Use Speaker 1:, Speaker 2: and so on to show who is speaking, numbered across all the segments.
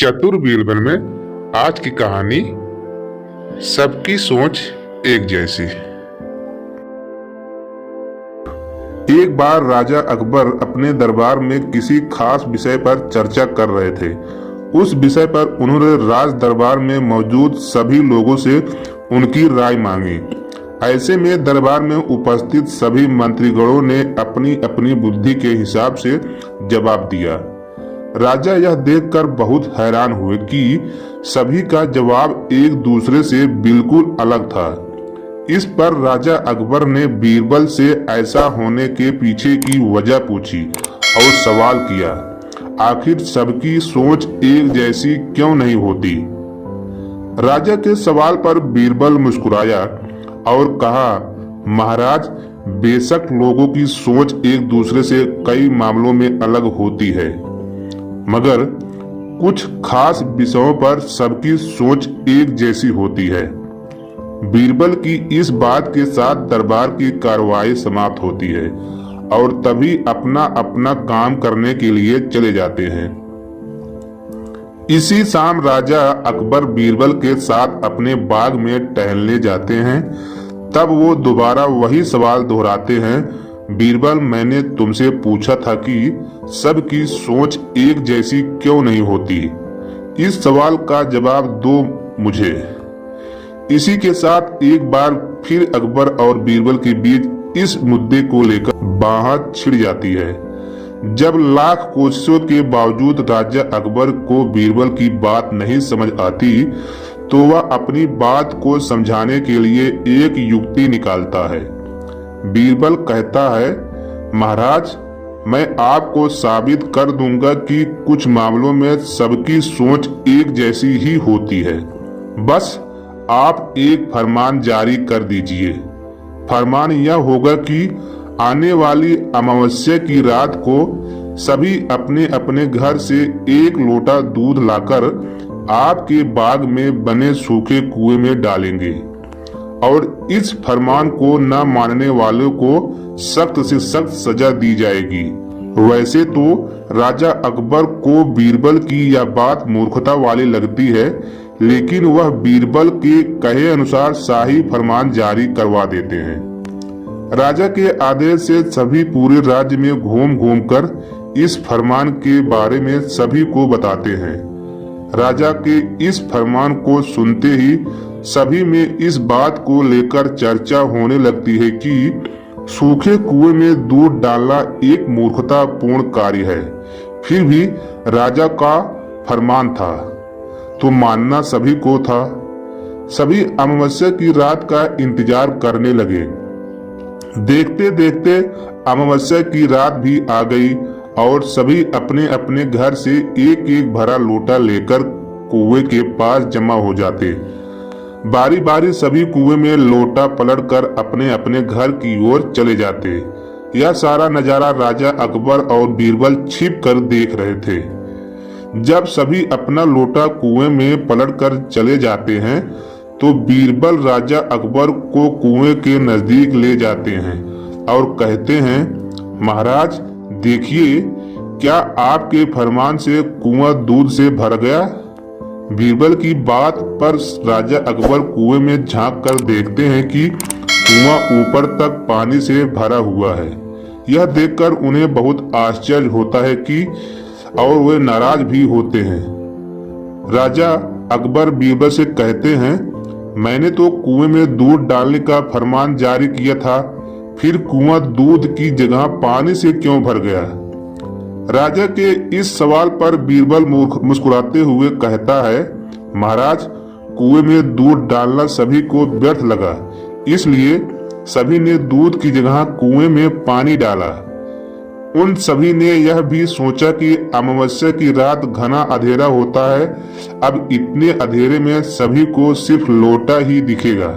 Speaker 1: चतुर बीरबल में आज की कहानी सबकी सोच एक जैसी। एक बार राजा अकबर अपने दरबार में किसी खास विषय पर चर्चा कर रहे थे। उस विषय पर उन्होंने राज दरबार में मौजूद सभी लोगों से उनकी राय मांगी। ऐसे में दरबार में उपस्थित सभी मंत्रीगणों ने अपनी अपनी बुद्धि के हिसाब से जवाब दिया। राजा यह देखकर बहुत हैरान हुए कि सभी का जवाब एक दूसरे से बिल्कुल अलग था। इस पर राजा अकबर ने बीरबल से ऐसा होने के पीछे की वजह पूछी और सवाल किया, आखिर सबकी सोच एक जैसी क्यों नहीं होती। राजा के सवाल पर बीरबल मुस्कुराया और कहा, महाराज, बेशक लोगों की सोच एक दूसरे से कई मामलों में अलग होती है, मगर कुछ खास विषयों पर सबकी सोच एक जैसी होती है। बीरबल की इस बात के साथ दरबार की कार्रवाई समाप्त होती है और तभी अपना अपना काम करने के लिए चले जाते हैं। इसी शाम राजा अकबर बीरबल के साथ अपने बाग में टहलने जाते हैं। तब वो दोबारा वही सवाल दोहराते हैं, बीरबल, मैंने तुमसे पूछा था कि सबकी सोच एक जैसी क्यों नहीं होती। इस सवाल का जवाब दो मुझे। इसी के साथ एक बार फिर अकबर और बीरबल के बीच इस मुद्दे को लेकर बाहर छिड़ जाती है। जब लाख कोशिशों के बावजूद राजा अकबर को बीरबल की बात नहीं समझ आती, तो वह अपनी बात को समझाने के लिए एक युक्ति निकालता है। बीरबल कहता है, महाराज, मैं आपको साबित कर दूंगा कि कुछ मामलों में सबकी सोच एक जैसी ही होती है। बस आप एक फरमान जारी कर दीजिए। फरमान यह होगा कि आने वाली अमावस्या की रात को सभी अपने अपने घर से एक लोटा दूध लाकर आपके बाग में बने सूखे कुएं में डालेंगे और इस फरमान को न मानने वालों को सख्त से सख्त सजा दी जाएगी। वैसे तो राजा अकबर को बीरबल की यह बात मूर्खता वाली लगती है, लेकिन वह बीरबल के कहे अनुसार शाही फरमान जारी करवा देते हैं। राजा के आदेश से सभी पूरे राज्य में घूम घूम कर इस फरमान के बारे में सभी को बताते हैं। राजा के इस फरमान को सुनते ही सभी में इस बात को लेकर चर्चा होने लगती है कि सूखे कुएं में दूध डालना एक मूर्खतापूर्ण कार्य है। फिर भी राजा का फरमान था तो मानना सभी को था। सभी अमावस्या की रात का इंतजार करने लगे। देखते देखते अमावस्या की रात भी आ गई और सभी अपने अपने घर से एक एक भरा लोटा लेकर कुएं के पास जमा हो जाते। बारी बारी सभी कुएं में लोटा पलटकर अपने अपने घर की ओर चले जाते। यह सारा नजारा राजा अकबर और बीरबल छिप कर देख रहे थे। जब सभी अपना लोटा कुएं में पलटकर चले जाते हैं तो बीरबल राजा अकबर को कुएं के नजदीक ले जाते हैं और कहते हैं, महाराज, देखिए, क्या आपके फरमान से कुआं दूध से भर गया। बीरबल की बात पर राजा अकबर कुएं में झांक कर देखते हैं कि कुआं ऊपर तक पानी से भरा हुआ है। यह देखकर उन्हें बहुत आश्चर्य होता है कि और वे नाराज भी होते हैं। राजा अकबर बीरबल से कहते हैं, मैंने तो कुएं में दूध डालने का फरमान जारी किया था, फिर कुआं दूध की जगह पानी से क्यों भर गया। राजा के इस सवाल पर बीरबल मुस्कुराते हुए कहता है, महाराज, कुएं में दूध डालना सभी को व्यर्थ लगा, इसलिए सभी ने दूध की जगह कुएं में पानी डाला। उन सभी ने यह भी सोचा कि अमावस्या की रात घना अंधेरा होता है। अब इतने अंधेरे में सभी को सिर्फ लोटा ही दिखेगा,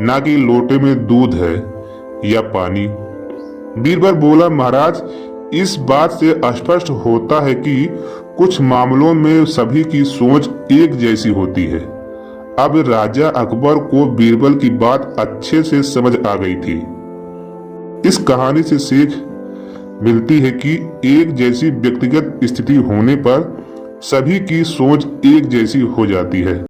Speaker 1: ना कि लोटे में दूध है या पानी। बीरबल बोला, महाराज, इस बात से स्पष्ट होता है कि कुछ मामलों में सभी की सोच एक जैसी होती है। अब राजा अकबर को बीरबल की बात अच्छे से समझ आ गई थी। इस कहानी से सीख मिलती है कि एक जैसी व्यक्तिगत स्थिति होने पर सभी की सोच एक जैसी हो जाती है।